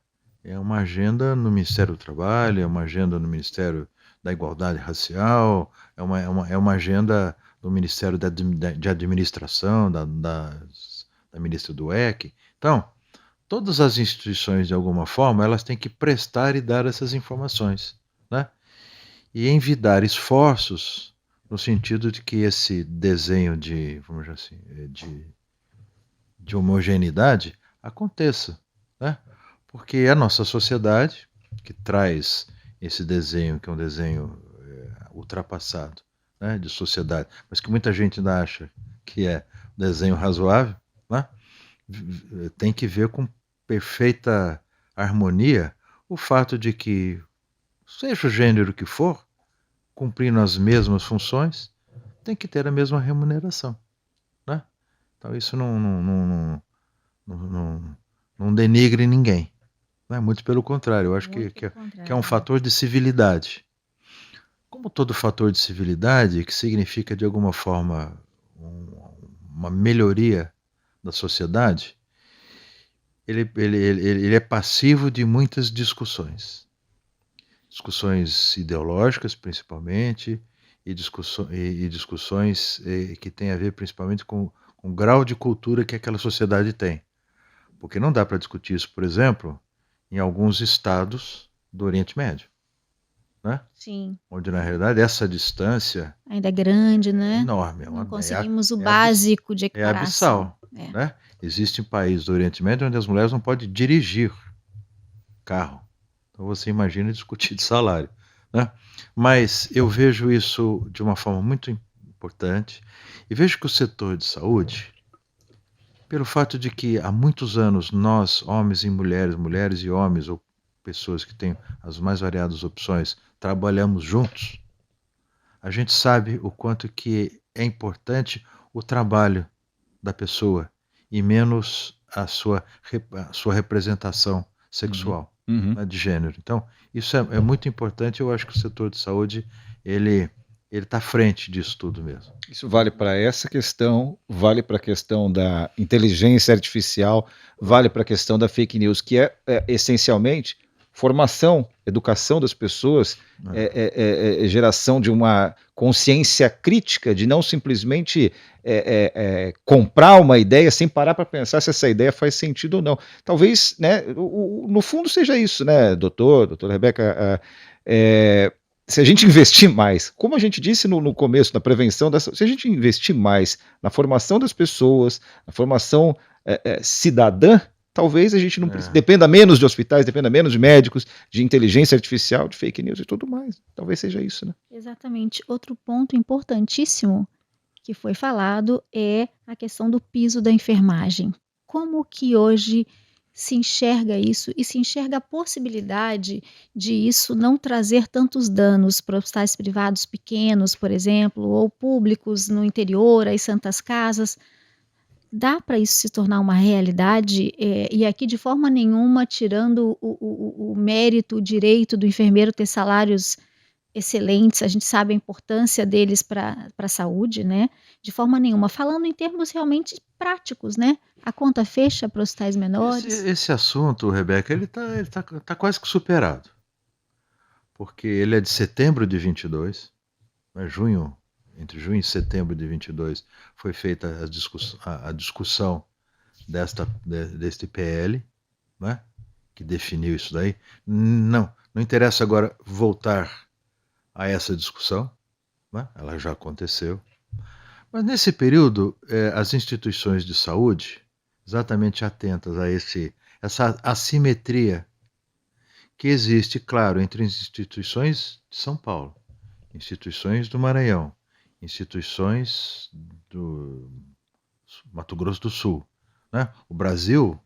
É uma agenda no Ministério do Trabalho, é uma agenda no Ministério da Igualdade Racial, é uma agenda do Ministério de Administração, da ministra do EC. Então, todas as instituições, de alguma forma, elas têm que prestar e dar essas informações, né? E envidar esforços no sentido de que esse desenho vamos dizer assim, de homogeneidade aconteça, né? Porque a nossa sociedade, que traz esse desenho, que é um desenho ultrapassado, né, de sociedade, mas que muita gente ainda acha que é um desenho razoável, né, tem que ver com perfeita harmonia o fato de que, seja o gênero que for, cumprindo as mesmas funções, tem que ter a mesma remuneração, né? Então isso não denigre ninguém, né? Muito pelo contrário, eu acho que é um fator de civilidade. Como todo fator de civilidade, que significa de alguma forma uma melhoria da sociedade, ele é passivo de muitas discussões. Discussões ideológicas, principalmente, e discussões que têm a ver principalmente com o grau de cultura que aquela sociedade tem. Porque não dá para discutir isso, por exemplo, em alguns estados do Oriente Médio, né? Sim. Onde, na realidade, essa distância ainda é grande, né? Enorme. Não conseguimos o básico de equiparação. É abissal, né? Existem países do Oriente Médio onde as mulheres não podem dirigir carro. Então você imagina discutir de salário, né? Mas eu vejo isso de uma forma muito importante e vejo que o setor de saúde, pelo fato de que há muitos anos nós, homens e mulheres, mulheres e homens, ou pessoas que têm as mais variadas opções, trabalhamos juntos, a gente sabe o quanto que é importante o trabalho da pessoa e menos a sua representação sexual, né, de gênero. Então, isso é muito importante. Eu acho que o setor de saúde, ele está à frente disso tudo mesmo. Isso vale para essa questão, vale para a questão da inteligência artificial, vale para a questão da fake news, que é essencialmente formação, educação das pessoas, geração de uma consciência crítica, de não simplesmente comprar uma ideia sem parar para pensar se essa ideia faz sentido ou não. Talvez, né, no fundo seja isso, né, doutora Rebeca, se a gente investir mais, como a gente disse no começo, na prevenção, se a gente investir mais na formação das pessoas, na formação cidadã, talvez a gente não dependa menos de hospitais, dependa menos de médicos, de inteligência artificial, de fake news e tudo mais. Talvez seja isso, né? Exatamente. Outro ponto importantíssimo que foi falado é a questão do piso da enfermagem. Como que hoje se enxerga isso e se enxerga a possibilidade de isso não trazer tantos danos para hospitais privados pequenos, por exemplo, ou públicos no interior, as santas casas? Dá para isso se tornar uma realidade, e aqui de forma nenhuma tirando o mérito, o direito do enfermeiro ter salários excelentes, a gente sabe a importância deles para a saúde, né? De forma nenhuma, falando em termos realmente práticos, né? A conta fecha para os hospitais menores. Esse assunto, Rebeca, ele tá quase que superado, porque ele é de setembro de 22, né, entre junho e setembro de 22, foi feita a discussão deste PL, né, que definiu isso daí. Não interessa agora voltar a essa discussão, né, ela já aconteceu. Mas nesse período, as instituições de saúde, exatamente atentas a essa assimetria que existe, claro, entre as instituições de São Paulo, instituições do Maranhão, instituições do Mato Grosso do Sul, né? O Brasil,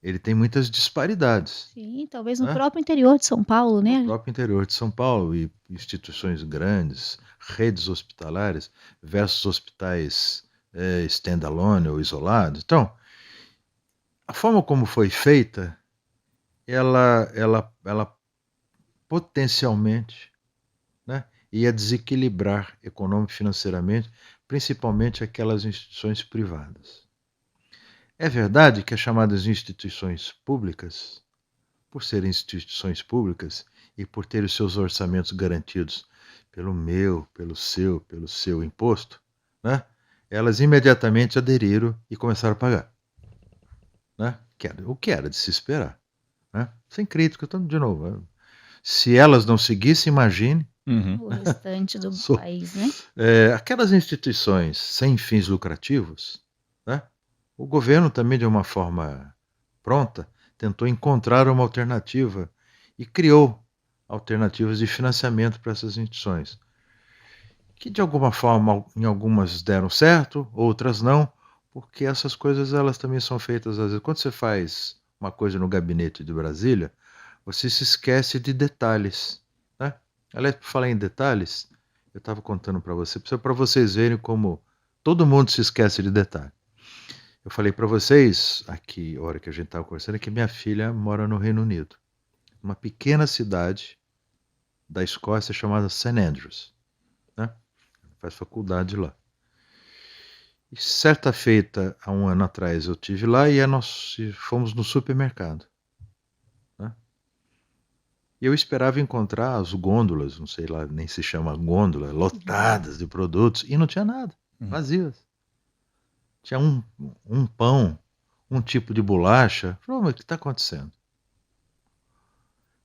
ele tem muitas disparidades. Sim, talvez no próprio interior de São Paulo, né? No próprio interior de São Paulo, e instituições grandes, redes hospitalares versus hospitais standalone ou isolados. Então, a forma como foi feita, ela potencialmente, né, ia desequilibrar econômico e financeiramente, principalmente aquelas instituições privadas. É verdade que as chamadas instituições públicas, por serem instituições públicas e por terem os seus orçamentos garantidos pelo meu, pelo seu imposto, né, elas imediatamente aderiram e começaram a pagar, né, o que era de se esperar, né, sem crítica, de novo. Se elas não seguissem, imagine, o restante do país, né? Aquelas instituições sem fins lucrativos, né? O governo também, de uma forma pronta, tentou encontrar uma alternativa e criou alternativas de financiamento para essas instituições, que de alguma forma, em algumas deram certo, outras não, porque essas coisas elas também são feitas às vezes. Quando você faz uma coisa no gabinete de Brasília, você se esquece de detalhes, né? Aliás, por falar em detalhes, eu estava contando para vocês verem como todo mundo se esquece de detalhe. Eu falei para vocês, aqui, a hora que a gente estava conversando, que minha filha mora no Reino Unido, uma pequena cidade da Escócia chamada St. Andrews, né? Faz faculdade lá. E certa feita, há um ano atrás, eu estive lá e nós fomos no supermercado, né? E eu esperava encontrar as gôndolas, não sei lá, nem se chama gôndola, lotadas de produtos, e não tinha nada, vazias. Tinha um pão, um tipo de bolacha. Falei, mas o que está acontecendo?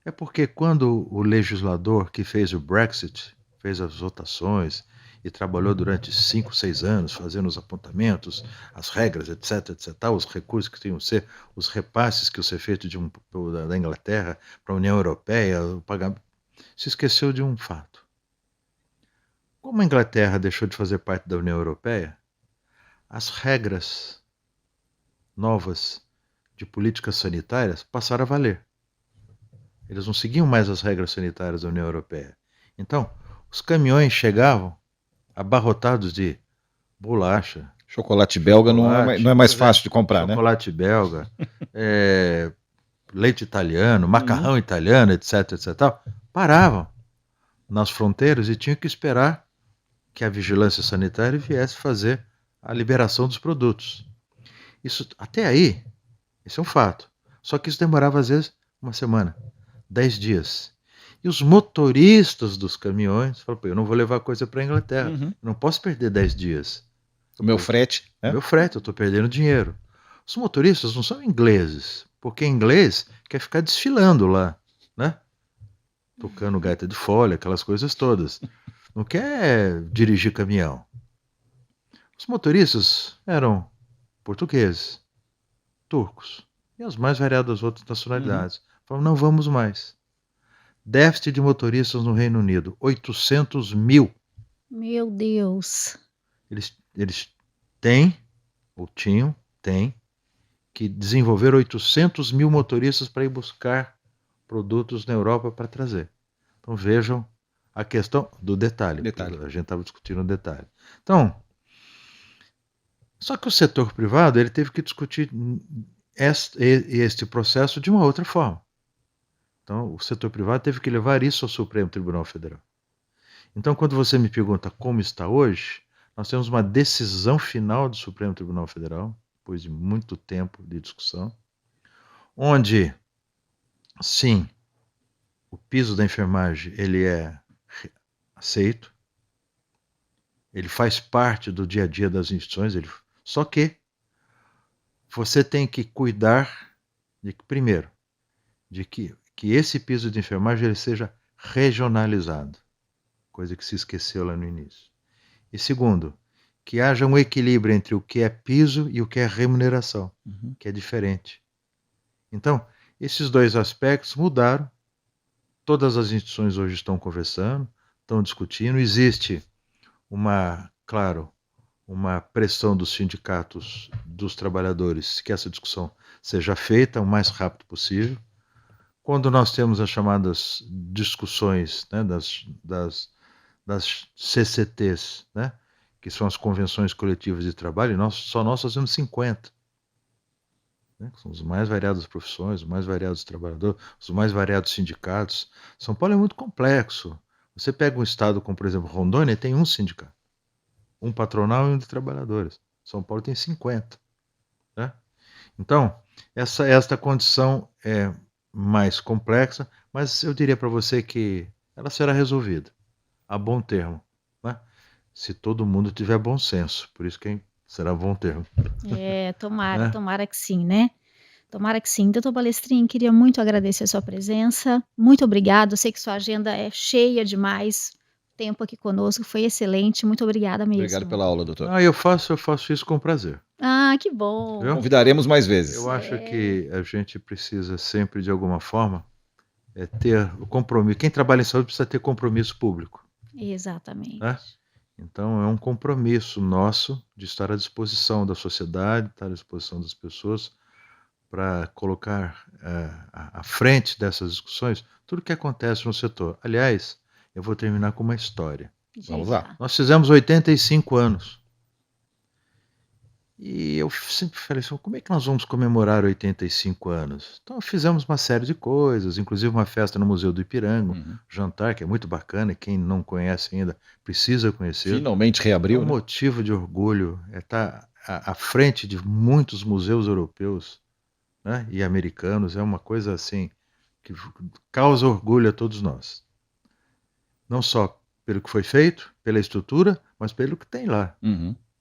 É porque quando o legislador que fez o Brexit, fez as votações e trabalhou durante 5, 6 anos fazendo os apontamentos, as regras, etc, etc, os recursos que tinham que ser, os repasses que iam ser feitos da Inglaterra para a União Europeia, o pagamento, se esqueceu de um fato. Como a Inglaterra deixou de fazer parte da União Europeia, as regras novas de políticas sanitárias passaram a valer. Eles não seguiam mais as regras sanitárias da União Europeia. Então, os caminhões chegavam abarrotados de bolacha. Chocolate belga não é mais fácil de comprar, né? Chocolate belga, leite italiano, macarrão italiano, etc, etc. Paravam nas fronteiras e tinham que esperar que a vigilância sanitária viesse fazer a liberação dos produtos. Isso, até aí, esse é um fato. Só que isso demorava, às vezes, uma semana, 10 dias. E os motoristas dos caminhões falaram, eu não vou levar coisa para a Inglaterra, eu não posso perder 10 dias. O meu frete. Meu frete, eu estou perdendo dinheiro. Os motoristas não são ingleses, porque inglês quer ficar desfilando lá, né? Tocando gaita de folha, aquelas coisas todas. Não quer dirigir caminhão. Os motoristas eram portugueses, turcos e as mais variadas outras nacionalidades. Falaram, não vamos mais. Déficit de motoristas no Reino Unido, 800 mil. Meu Deus. Eles têm que desenvolver 800 mil motoristas para ir buscar produtos na Europa para trazer. Então vejam a questão do detalhe. A gente estava discutindo o detalhe. Então, só que o setor privado ele teve que discutir este processo de uma outra forma. Então, o setor privado teve que levar isso ao Supremo Tribunal Federal. Então, quando você me pergunta como está hoje, nós temos uma decisão final do Supremo Tribunal Federal, depois de muito tempo de discussão, onde, sim, o piso da enfermagem ele é aceito, ele faz parte do dia a dia das instituições, só que você tem que cuidar, primeiro, de que esse piso de enfermagem ele seja regionalizado, coisa que se esqueceu lá no início. E segundo, que haja um equilíbrio entre o que é piso e o que é remuneração, que é diferente. Então, esses dois aspectos mudaram. Todas as instituições hoje estão conversando, estão discutindo. Existe uma pressão dos sindicatos, dos trabalhadores, que essa discussão seja feita o mais rápido possível. Quando nós temos as chamadas discussões, né, das CCTs, né, que são as convenções coletivas de trabalho, só nós fazemos 50. Né, são os mais variadas profissões, os mais variados trabalhadores, os mais variados sindicatos. São Paulo é muito complexo. Você pega um estado como, por exemplo, Rondônia, tem um sindicato. Um patronal e um de trabalhadores. São Paulo tem 50. Né? Então, esta condição é mais complexa, mas eu diria para você que ela será resolvida a bom termo, né? Se todo mundo tiver bom senso, por isso que será bom termo. Tomara que sim, né? Tomara que sim. Doutor Balestrin, queria muito agradecer a sua presença. Muito obrigado. Eu sei que sua agenda é cheia demais. O tempo aqui conosco foi excelente. Muito obrigada mesmo. Obrigado pela aula, doutor. Eu faço isso com prazer. Que bom. Viu? Convidaremos mais vezes. Eu acho que a gente precisa sempre, de alguma forma, ter o compromisso. Quem trabalha em saúde precisa ter compromisso público. Exatamente. Né? Então, é um compromisso nosso de estar à disposição da sociedade, estar à disposição das pessoas, para colocar à frente dessas discussões tudo o que acontece no setor. Aliás, eu vou terminar com uma história. Vamos lá. Nós fizemos 85 anos. E eu sempre falei assim, como é que nós vamos comemorar 85 anos? Então fizemos uma série de coisas, inclusive uma festa no Museu do Ipiranga, jantar, que é muito bacana, e quem não conhece ainda precisa conhecer. Finalmente reabriu, um motivo de orgulho é estar à frente de muitos museus europeus, né, e americanos, é uma coisa assim que causa orgulho a todos nós. Não só pelo que foi feito, pela estrutura, mas pelo que tem lá.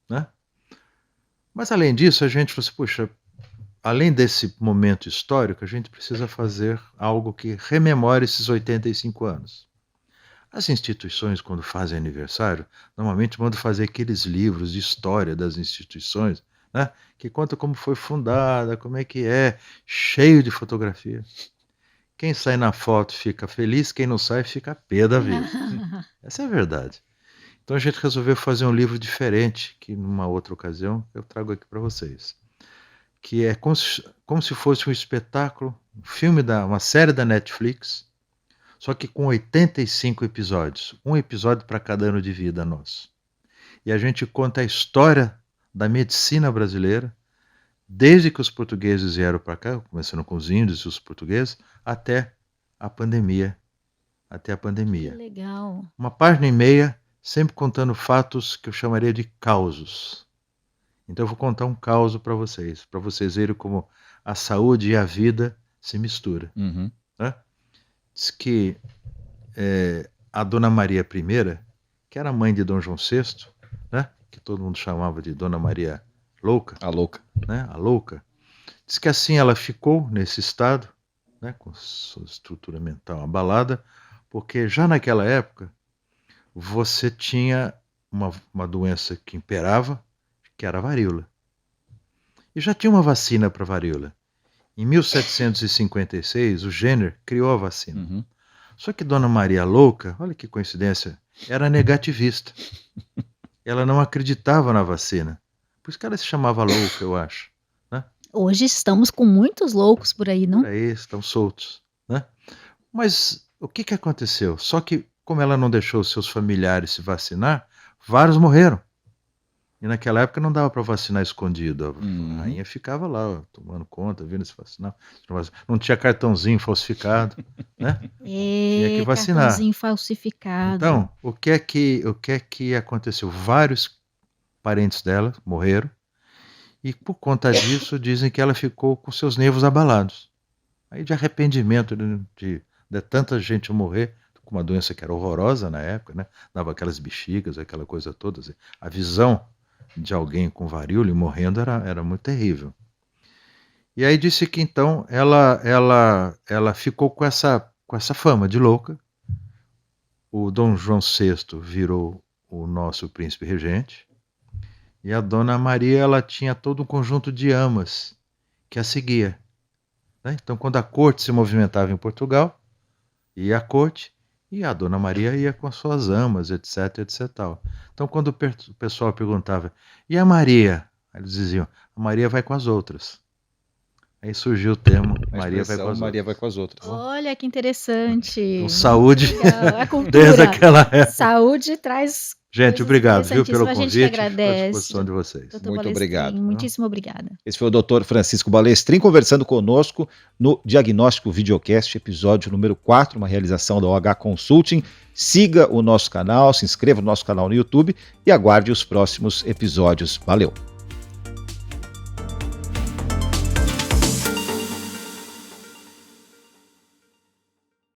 Né? Mas além disso, a gente falou assim, puxa, além desse momento histórico, a gente precisa fazer algo que rememore esses 85 anos. As instituições, quando fazem aniversário, normalmente mandam fazer aqueles livros de história das instituições, né, que conta como foi fundada, como é que é, cheio de fotografia. Quem sai na foto fica feliz, quem não sai fica pé da vida. Essa é a verdade. Então a gente resolveu fazer um livro diferente, que numa outra ocasião eu trago aqui para vocês. Que é como se fosse um espetáculo, um filme, uma série da Netflix, só que com 85 episódios. Um episódio para cada ano de vida nosso. E a gente conta a história da medicina brasileira, desde que os portugueses vieram para cá, começando com os índios e os portugueses, até a pandemia. Que legal. 1,5 página, sempre contando fatos que eu chamaria de causos. Então eu vou contar um causo para vocês verem como a saúde e a vida se misturam. Né? Diz que a Dona Maria I, que era mãe de Dom João VI, né, que todo mundo chamava de Dona Maria Louca, a louca, né, a louca, diz que assim ela ficou nesse estado, né, com sua estrutura mental abalada, porque já naquela época você tinha uma doença que imperava, que era a varíola. E já tinha uma vacina para a varíola. Em 1756, o Jenner criou a vacina. Só que Dona Maria Louca, olha que coincidência, era negativista. Ela não acreditava na vacina. Por isso que ela se chamava louca, eu acho. Né? Hoje estamos com muitos loucos por aí, não? Por aí, estão soltos. Né? Mas o que aconteceu? Só que, como ela não deixou os seus familiares se vacinar, vários morreram. E naquela época não dava para vacinar escondido. A rainha ficava lá, tomando conta, vendo se vacinar. Não tinha cartãozinho falsificado, né? Tinha que vacinar. Cartãozinho falsificado. Então, o que é que aconteceu? Vários parentes dela morreram. E por conta disso, dizem que ela ficou com seus nervos abalados. Aí de arrependimento de tanta gente morrer, com uma doença que era horrorosa na época, né? Dava aquelas bexigas, aquela coisa toda. Assim. A visão de alguém com varíola e morrendo era muito terrível. E aí disse que então ela ficou com essa fama de louca. O Dom João VI virou o nosso príncipe regente. E a Dona Maria, ela tinha todo um conjunto de amas que a seguia. Né? Então, quando a corte se movimentava em Portugal, ia à corte, e a Dona Maria ia com as suas amas, etc, etc. Tal. Então, quando o pessoal perguntava, e a Maria? Eles diziam, a Maria vai com as outras. Aí surgiu o termo, Maria vai com as outras. Olha que interessante. Então, saúde, a cultura. Desde aquela época. Saúde traz... Gente, obrigado, viu, pelo a gente convite, agradece. à disposição de vocês. Doutor Muito Balestrin, obrigado. Muitíssimo obrigada. Esse foi o Dr. Francisco Balestrin conversando conosco no Diagnóstico Videocast, episódio número 4, uma realização da OH Consulting. Siga o nosso canal, se inscreva no nosso canal no YouTube e aguarde os próximos episódios. Valeu!